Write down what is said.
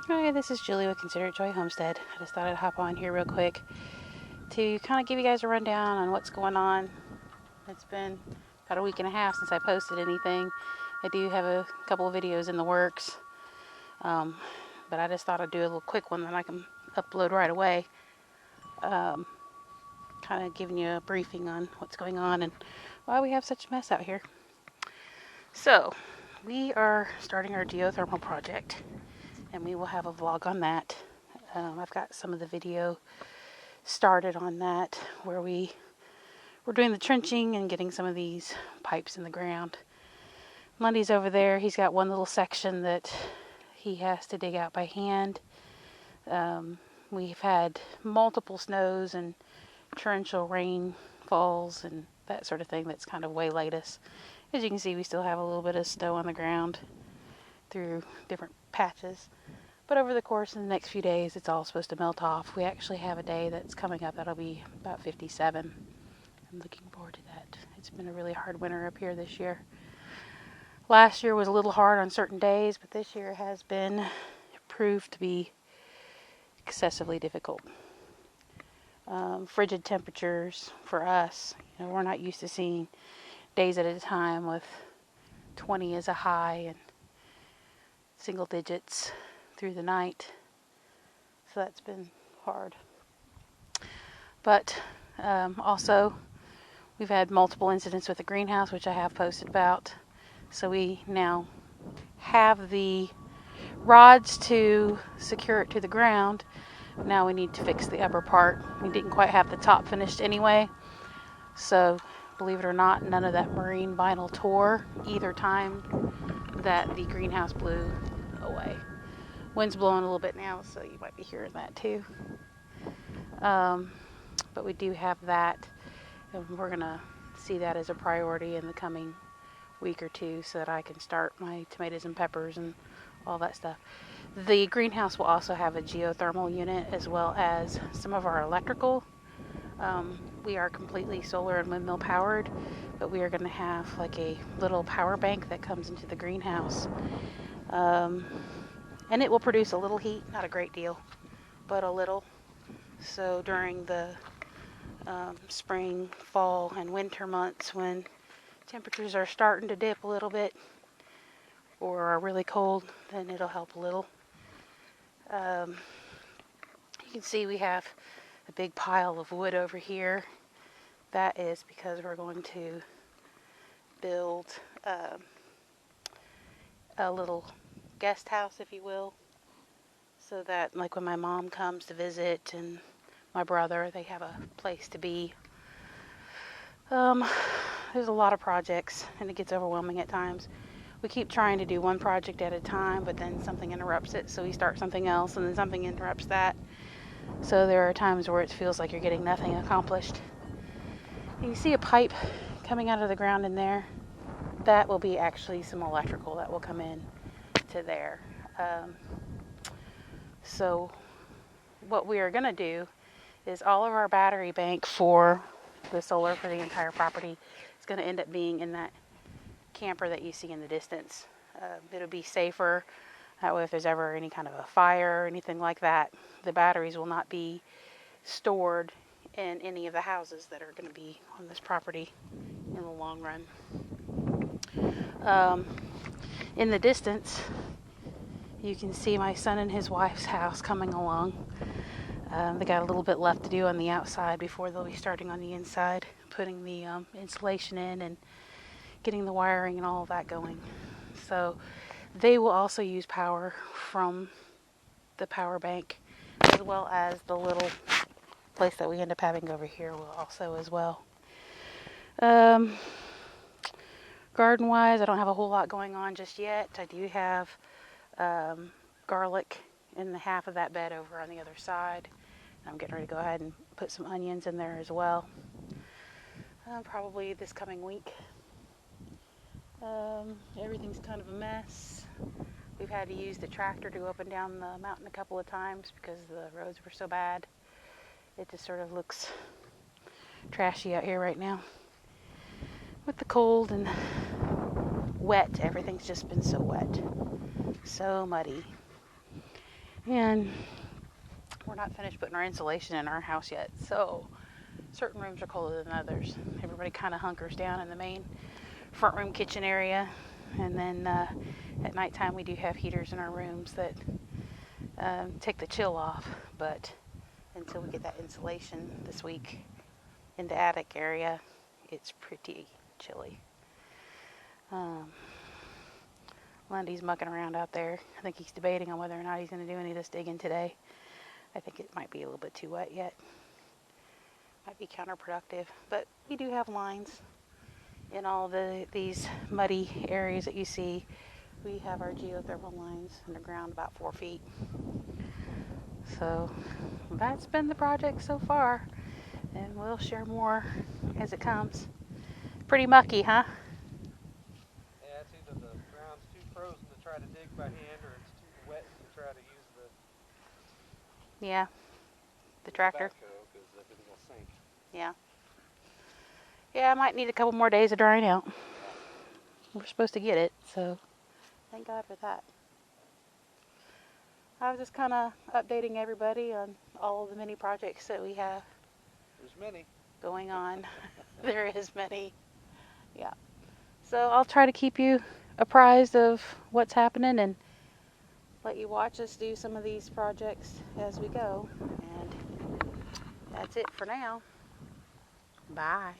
Hi, this is Julie with Consider It Joy Homestead. I just thought I'd hop on here real quick to kind of give you guys a rundown on what's going on. It's been about a week and a half since I posted anything. I do have a couple of videos in the works, but I just thought I'd do a little quick one that I can upload right away. Kind of giving you a briefing on what's going on and why we have such a mess out here. So, we are starting our geothermal project, and we will have a vlog on that. I've got some of the video started on that where we're doing the trenching and getting some of these pipes in the ground. Lundy's over there. He's got one little section that he has to dig out by hand. We've had multiple snows and torrential rainfalls and that sort of thing that's kind of waylaid us. As you can see, we still have a little bit of snow on the ground through different patches. But over the course of the next few days, it's all supposed to melt off. We actually have a day that's coming up that'll be about 57. I'm looking forward to that. It's been a really hard winter up here this year. Last year was a little hard on certain days, but this year has been proved to be excessively difficult. Frigid temperatures for us. We're not used to seeing days at a time with 20 as a high and single digits through the night. So that's been hard. But also, we've had multiple incidents with the greenhouse, which I have posted about. So we now have the rods to secure it to the ground. Now we need to fix the upper part. We didn't quite have the top finished anyway. So believe it or not, none of that marine vinyl tore either time that the greenhouse blew away. Wind's blowing a little bit now, so you might be hearing that too. But we do have that, and we're going to see that as a priority in the coming week or two so that I can start my tomatoes and peppers and all that stuff. The greenhouse will also have a geothermal unit as well as some of our electrical. We are completely solar and windmill powered, but we are going to have like a little power bank that comes into the greenhouse. And it will produce a little heat, not a great deal, but a little. So during the spring, fall, and winter months when temperatures are starting to dip a little bit or are really cold, then it'll help a little. You can see we have a big pile of wood over here. That is because we're going to build a little guest house, if you will, so that like when my mom comes to visit and my brother, they have a place to be. There's a lot of projects and it gets overwhelming at times. We keep trying to do one project at a time, but then something interrupts it, so we start something else and then something interrupts that. So there are times where it feels like you're getting nothing accomplished. You see a pipe coming out of the ground in there. That will be actually some electrical that will come in to there. So what we are going to do is all of our battery bank for the solar for the entire property is going to end up being in that camper that you see in the distance. It'll be safer. That way if there's ever any kind of a fire or anything like that, the batteries will not be stored in any of the houses that are going to be on this property in the long run. In the distance, you can see my son and his wife's house coming along. They got a little bit left to do on the outside before they'll be starting on the inside, putting the insulation in and getting the wiring and all of that going. So they will also use power from the power bank, as well as the little place that we end up having over here will also as well. Garden wise, I don't have a whole lot going on just yet. I do have garlic in the half of that bed over on the other side. I'm getting ready to go ahead and put some onions in there as well. Probably this coming week. Everything's kind of a mess. We've had to use the tractor to go up and down the mountain a couple of times because the roads were so bad. It just sort of looks trashy out here right now. With the cold and wet, everything's just been so wet. So muddy. And we're not finished putting our insulation in our house yet, so certain rooms are colder than others. Everybody kind of hunkers down in the main front room kitchen area, and then at nighttime we do have heaters in our rooms that take the chill off. But until we get that insulation this week in the attic area, it's pretty chilly. Lundy's mucking around out there. I think he's debating on whether or not he's going to do any of this digging today. I think it might be a little bit too wet yet. Might be counterproductive. But we do have lines in all these muddy areas that you see. We have our geothermal lines underground about 4 feet. So that's been the project so far. And we'll share more as it comes. Pretty mucky, huh? Yeah, it's either the ground's too frozen to try to dig by hand, or it's too wet to try to use The tractor. backhoe, because everything will sink. Yeah, I might need a couple more days of drying out. We're supposed to get it, so thank God for that. I was just kind of updating everybody on all of the mini projects that we have There's many. going on. There is many. Yeah. So I'll try to keep you apprised of what's happening and let you watch us do some of these projects as we go. And that's it for now. Bye.